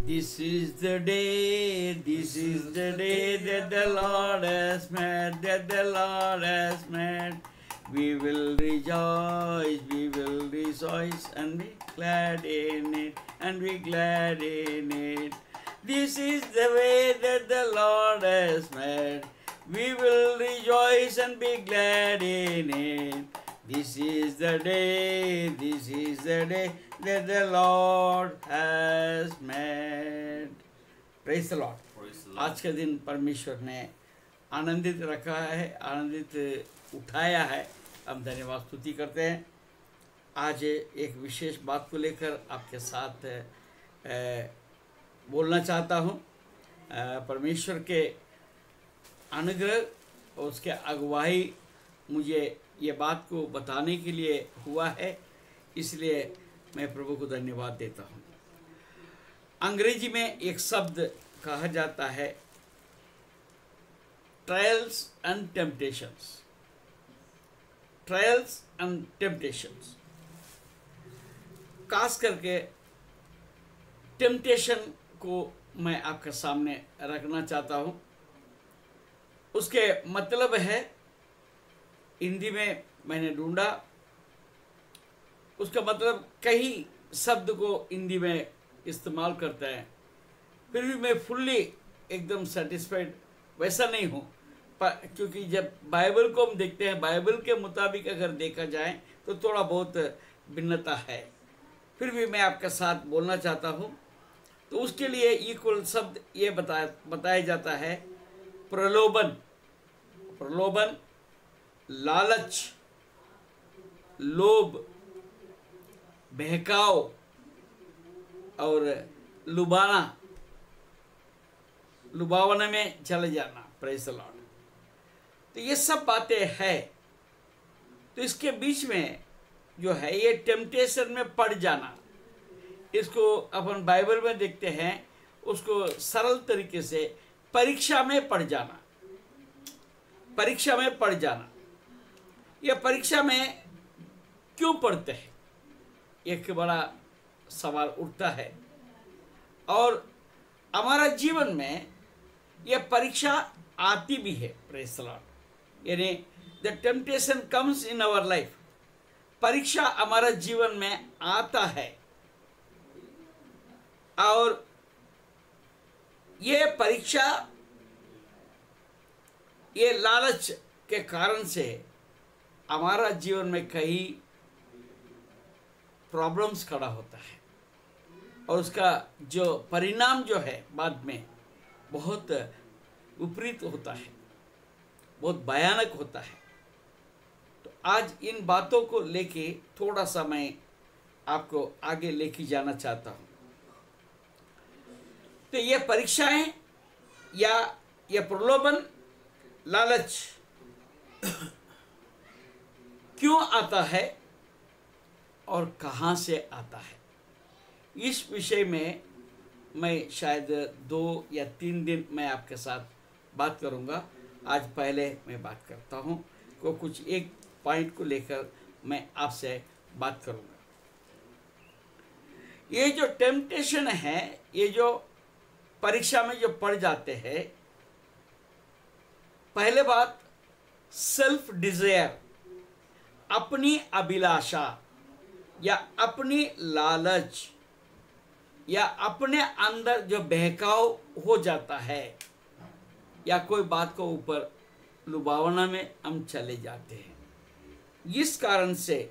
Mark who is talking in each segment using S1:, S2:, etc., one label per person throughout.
S1: This is the day that the Lord has made, that the Lord has made. We will rejoice, and be glad in it, and be glad in it. This is the way that the Lord has made. We will rejoice and be glad in it. This is the day that the Lord has made. Praise the Lord. आज के दिन परमेश्वर ने आनंदित रखा है, आनंदित उठाया है। हम धन्यवाद स्तुति करते हैं। आज एक विशेष बात को लेकर आपके साथ बोलना चाहता हूँ। परमेश्वर के अनुग्रह और उसके अगुवाई मुझे ये बात को बताने के लिए हुआ है, इसलिए मैं प्रभु को धन्यवाद देता हूँ। अंग्रेजी में एक शब्द कहा जाता है trials and temptations. Trials and temptations, खास करके टेम्पटेशन को मैं आपके सामने रखना चाहता हूँ। उसके मतलब है, हिंदी में मैंने ढूंढा, उसका मतलब कई शब्द को हिंदी में इस्तेमाल करता है, फिर भी मैं फुल्ली एकदम सेटिस्फाइड वैसा नहीं हूँ। क्योंकि जब बाइबल को हम देखते हैं, बाइबल के मुताबिक अगर देखा जाए तो थोड़ा बहुत भिन्नता है, फिर भी मैं आपके साथ बोलना चाहता हूँ। तो उसके लिए इक्वल शब्द ये बताया जाता है प्रलोभन। प्रलोभन, लालच, लोभ, बहकाव और लुभावना में चले जाना। Praise the Lord. तो ये सब बातें हैं। तो इसके बीच में जो है ये टेम्पटेशन में पड़ जाना, इसको अपन बाइबल में देखते हैं, उसको सरल तरीके से परीक्षा में पड़ जाना। परीक्षा में पड़ जाना, ये परीक्षा में क्यों पढ़ते हैं, एक बड़ा सवाल उठता है। और हमारा जीवन में यह परीक्षा आती भी है। Praise the lord. यानी the temptation comes in our life. परीक्षा हमारा जीवन में आता है, और ये परीक्षा, ये लालच के कारण से हमारा जीवन में कई प्रॉब्लम्स खड़ा होता है, और उसका जो परिणाम जो है बाद में बहुत विपरीत होता है, बहुत भयानक होता है। तो आज इन बातों को लेके थोड़ा सा मैं आपको आगे लेके जाना चाहता हूँ। तो ये परीक्षाएं या ये प्रलोभन, लालच क्यों आता है और कहाँ से आता है, इस विषय में मैं शायद 2 या 3 दिन मैं आपके साथ बात करूँगा। आज पहले मैं बात करता हूँ को कुछ एक पॉइंट को लेकर मैं आपसे बात करूँगा। ये जो टेम्पटेशन है, ये जो परीक्षा में जो पड़ जाते हैं, पहले बात सेल्फ डिजायर, अपनी अभिलाषा या अपनी लालच या अपने अंदर जो बहकाव हो जाता है, या कोई बात को ऊपर लुभावना में हम चले जाते हैं। इस कारण से,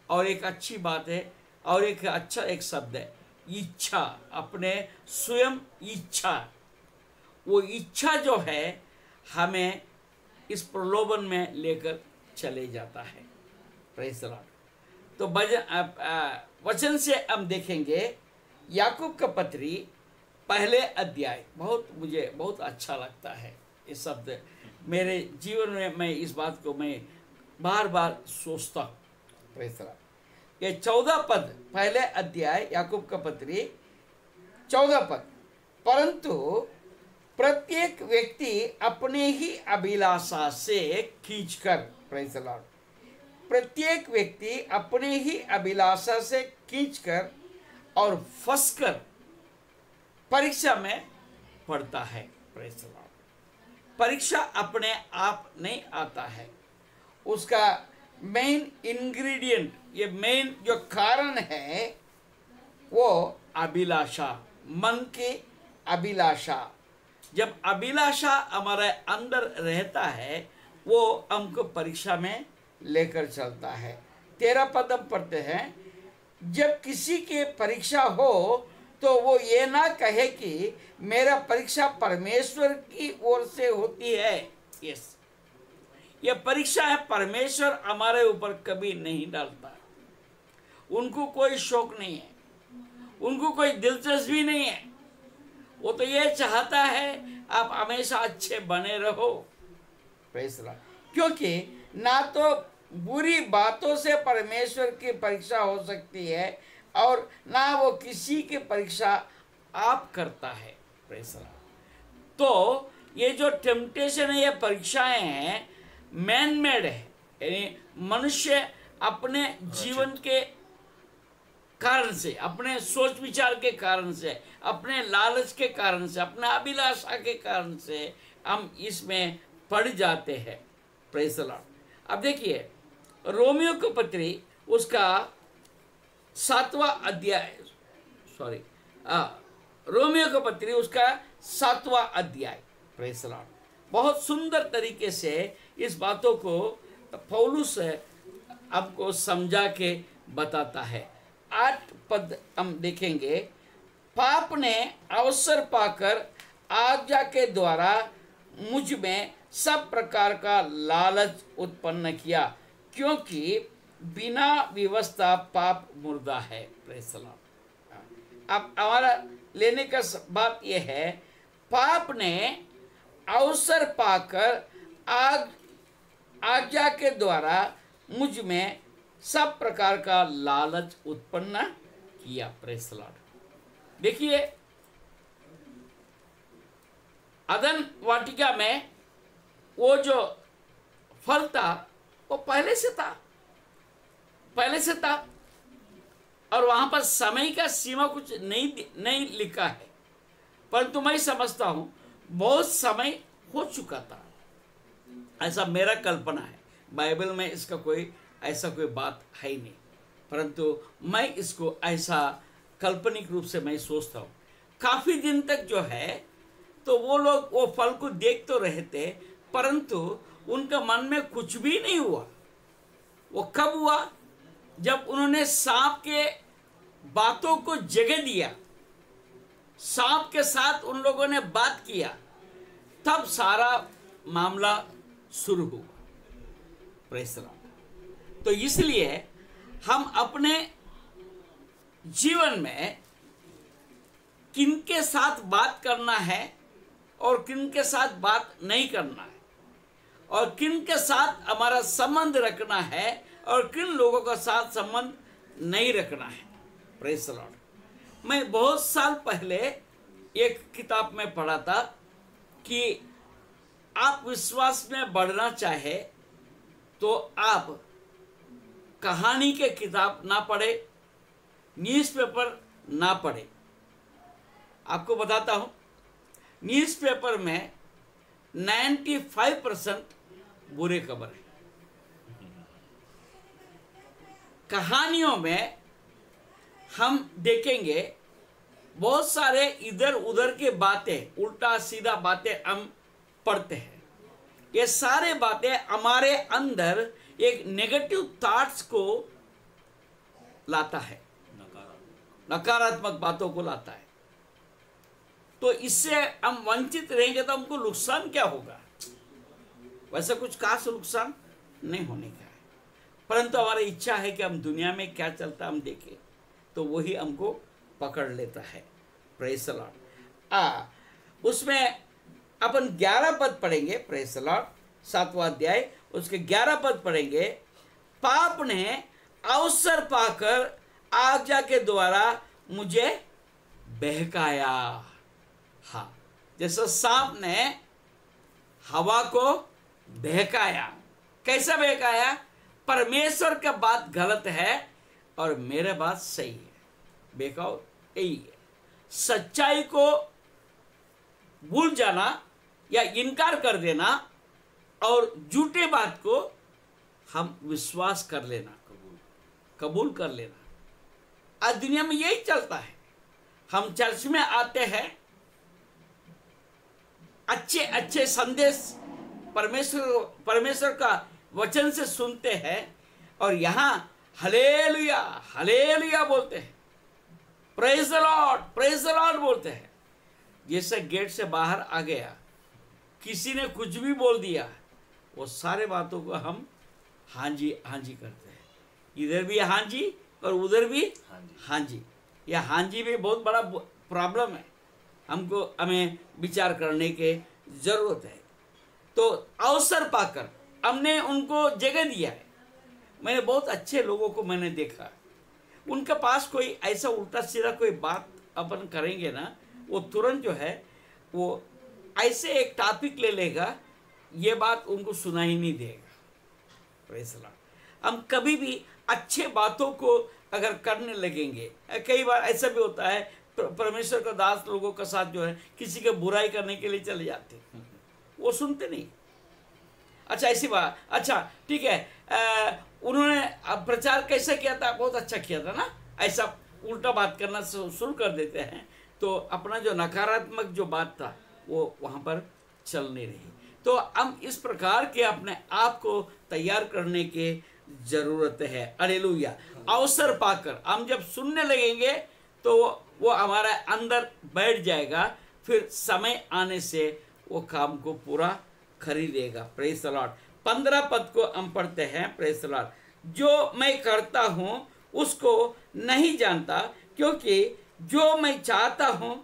S1: और एक अच्छी बात है, और एक अच्छा एक शब्द है इच्छा, अपने स्वयं इच्छा। वो इच्छा जो है हमें इस प्रलोभन में लेकर चले जाता है। Praise the Lord. तो वचन से हम देखेंगे याकूब का पत्री पहले अध्याय। मुझे बहुत अच्छा लगता है ये शब्द। मेरे जीवन में मैं इस बात को मैं बार बार सोचता हूँ। Praise the Lord. ये 14 पद, पहले अध्याय याकूब का पत्री 14 पद। परंतु प्रत्येक व्यक्ति अपने ही अभिलाषा से खींचकर, प्रेज़ द लॉर्ड, प्रत्येक व्यक्ति अपने ही अभिलाषा से खींचकर और फंसकर परीक्षा में पड़ता है। Praise the Lord. परीक्षा अपने आप नहीं आता है, उसका मेन इंग्रेडिएंट, ये मेन जो कारण है वो अभिलाषा, मन की अभिलाषा। जब अभिलाषा हमारे अंदर रहता है वो हमको परीक्षा में लेकर चलता है। 13 पद हम पढ़ते हैं, जब किसी की परीक्षा हो तो वो ये ना कहे कि मेरा परीक्षा परमेश्वर की ओर से होती है। यस, ये परीक्षा है, परमेश्वर हमारे ऊपर कभी नहीं डालता। उनको कोई शौक नहीं है, उनको कोई दिलचस्पी नहीं है। वो तो ये चाहता है आप हमेशा अच्छे बने रहो। Praise the Lord. क्योंकि ना तो बुरी बातों से परमेश्वर की परीक्षा हो सकती है और ना वो किसी की परीक्षा आप करता है। Praise the Lord. तो ये जो टेम्पटेशन है, ये परीक्षाएं हैं, मैन मेड है, यानी मनुष्य अपने जीवन के कारण से, अपने सोच विचार के कारण से, अपने लालच के कारण से, अपने अभिलाषा के कारण से हम इसमें पड़ जाते हैं। Praise the Lord. अब देखिए रोमियो की पत्री उसका 7वां अध्याय, रोमियो की पत्री उसका 7वां अध्याय। Praise the Lord. बहुत सुंदर तरीके से इस बातों को पौलुस आपको समझा के बताता है। 8 पद हम देखेंगे, पाप ने अवसर पाकर आज्ञा के द्वारा मुझ में सब प्रकार का लालच उत्पन्न किया, क्योंकि बिना व्यवस्था पाप मुर्दा है। Praise the Lord. अब हमारा लेने का बात यह है, पाप ने अवसर पाकर आज्ञा के द्वारा मुझ में सब प्रकार का लालच उत्पन्न किया। Praise the Lord. देखिए अदन वाटिका में वो जो फल था वो पहले से था और वहां पर समय का सीमा कुछ नहीं लिखा है, परंतु मैं समझता हूं बहुत समय हो चुका था, ऐसा मेरा कल्पना है। बाइबल में इसका कोई ऐसा कोई बात है ही नहीं, परंतु मैं इसको ऐसा काल्पनिक रूप से मैं सोचता हूँ। काफी दिन तक जो है तो वो लोग वो फल को देख तो रहे थे, परंतु उनका मन में कुछ भी नहीं हुआ। वो कब हुआ? जब उन्होंने सांप के बातों को जगह दिया, सांप के साथ उन लोगों ने बात किया, तब सारा मामला शुरू हुआ। Praise the Lord. तो इसलिए हम अपने जीवन में किनके साथ बात करना है और किनके साथ बात नहीं करना है, और किनके साथ हमारा संबंध रखना है और किन लोगों का साथ संबंध नहीं रखना है। Praise the Lord. मैं बहुत साल पहले एक किताब में पढ़ा था कि आप विश्वास में बढ़ना चाहे तो आप कहानी के किताब ना पढ़े, न्यूज़पेपर ना पढ़े। आपको बताता हूं, न्यूज़पेपर में 95% बुरे खबर है। कहानियों में हम देखेंगे बहुत सारे इधर उधर के बातें, उल्टा सीधा बातें हम पढ़ते हैं। ये सारे बातें हमारे अंदर एक नेगेटिव थॉट्स को लाता है, नकारात्मक बातों को लाता है। तो इससे हम वंचित रहेंगे तो हमको नुकसान क्या होगा? वैसा कुछ खास नुकसान नहीं होने का है, परंतु हमारी इच्छा है कि हम दुनिया में क्या चलता हम देखें, तो वही हमको पकड़ लेता है। Praise the Lord. उसमें अपन 11 पद पढ़ेंगे। Praise the Lord. 7वां अध्याय उसके 11 पद पढ़ेंगे। पाप ने अवसर पाकर आज्ञा के द्वारा मुझे बहकाया। हाँ, जैसे सांप ने हवा को बहकाया। कैसा बहकाया? परमेश्वर का बात गलत है और मेरे बात सही है, बहकाओ यही है। सच्चाई को भूल जाना या इनकार कर देना और झूठे बात को हम विश्वास कर लेना, कबूल कर लेना। आज दुनिया में यही चलता है। हम चर्च में आते हैं, अच्छे अच्छे संदेश परमेश्वर का वचन से सुनते हैं और यहाँ हालेलुया हालेलुया बोलते हैं, प्रेज द लॉर्ड बोलते हैं। जैसे गेट से बाहर आ गया, किसी ने कुछ भी बोल दिया, वो सारे बातों को हम हाँ जी करते हैं। इधर भी हाँ जी और उधर भी हाँ जी। यह हाँ जी भी बहुत बड़ा प्रॉब्लम है, हमें विचार करने की जरूरत है। तो अवसर पाकर हमने उनको जगह दिया है। मैंने बहुत अच्छे लोगों को मैंने देखा, उनके पास कोई ऐसा उल्टा सीधा कोई बात अपन करेंगे ना, वो तुरंत जो है वो ऐसे एक टॉपिक ले लेगा, ये बात उनको सुना ही नहीं देगा। Praise the Lord. हम कभी भी अच्छे बातों को अगर करने लगेंगे, कई बार ऐसा भी होता है परमेश्वर का दास लोगों के साथ जो है किसी के बुराई करने के लिए चले जाते हैं, वो सुनते नहीं। अच्छा ऐसी बात, अच्छा ठीक है, उन्होंने प्रचार कैसे किया था, बहुत अच्छा किया था ना, ऐसा उल्टा बात करना शुरू कर देते हैं, तो अपना जो नकारात्मक जो बात था वो वहाँ पर चल नहीं रही। तो हम इस प्रकार के अपने आप को तैयार करने की जरूरत है। हालेलुया। अवसर पाकर हम जब सुनने लगेंगे तो वो हमारे अंदर बैठ जाएगा, फिर समय आने से वो काम को पूरा खरीदेगा। Praise the Lord. 15 पद को हम पढ़ते हैं। Praise the Lord. जो मैं करता हूँ उसको नहीं जानता, क्योंकि जो मैं चाहता हूँ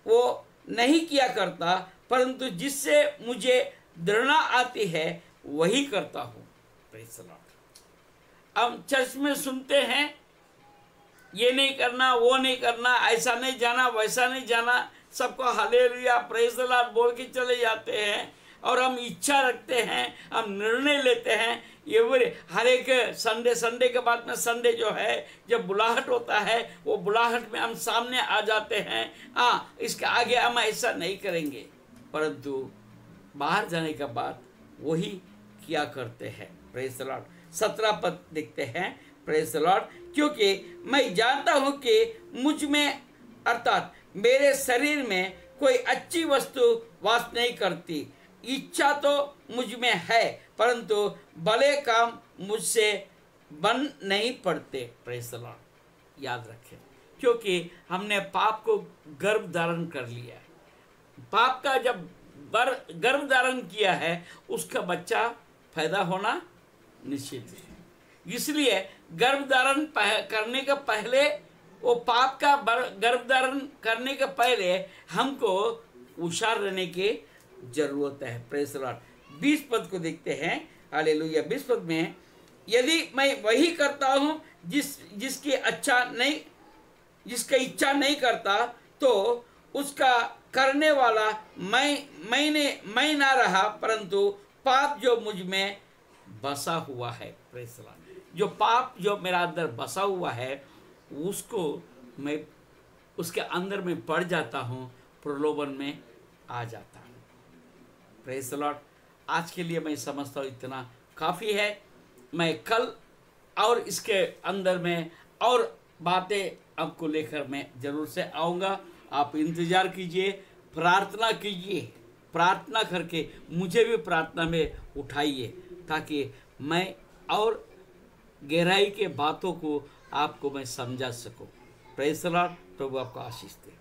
S1: वो नहीं किया करता, परंतु जिससे मुझे घृणा आती है वही करता हूँ। Praise the Lord. हम चर्च में सुनते हैं, ये नहीं करना, वो नहीं करना, ऐसा नहीं जाना, वैसा नहीं जाना, सबको हालेलुया प्रेज़ द लॉर्ड बोल के चले जाते हैं और हम इच्छा रखते हैं, हम निर्णय लेते हैं। ये हर एक संडे के बाद में संडे जो है जब बुलाहट होता है, वो बुलाहट में हम सामने आ जाते हैं। हाँ, इसके आगे हम ऐसा नहीं करेंगे, परंतु बाहर जाने के बाद वही किया करते हैं। Praise the Lord. 17 पद देखते हैं। Praise the Lord. क्योंकि मैं जानता हूँ कि मुझ में अर्थात मेरे शरीर में कोई अच्छी वस्तु वास नहीं करती। इच्छा तो मुझ में है, परंतु भले काम मुझसे बन नहीं पड़ते। Praise the Lord. याद रखें, क्योंकि हमने पाप को गर्भ धारण कर लिया है। पाप का जब गर्भ धारण किया है, उसका बच्चा पैदा होना निश्चित है। इसलिए गर्भ धारण करने के पहले, वो पाप का गर्भ धारण करने के पहले हमको होशियार रहने की जरूरत है। Praise the Lord. 20 पद को देखते हैं। हालेलुया। 20 पद में, यदि मैं वही करता हूँ जिसकी इच्छा नहीं करता, तो उसका करने वाला मैं ना रहा, परंतु पाप जो मुझ में बसा हुआ है। Praise the Lord. जो पाप जो मेरा अंदर बसा हुआ है, उसको मैं उसके अंदर में पड़ जाता हूँ, प्रलोभन में आ जाता हूँ। Praise the Lord. आज के लिए मैं समझता हूँ इतना काफ़ी है। मैं कल और इसके अंदर में और बातें आपको लेकर मैं ज़रूर से आऊँगा। आप इंतज़ार कीजिए, प्रार्थना कीजिए, प्रार्थना करके मुझे भी प्रार्थना में उठाइए, ताकि मैं और गहराई के बातों को आपको मैं समझा सकूं। Praise the Lord. प्रभु आपको आशीष दे।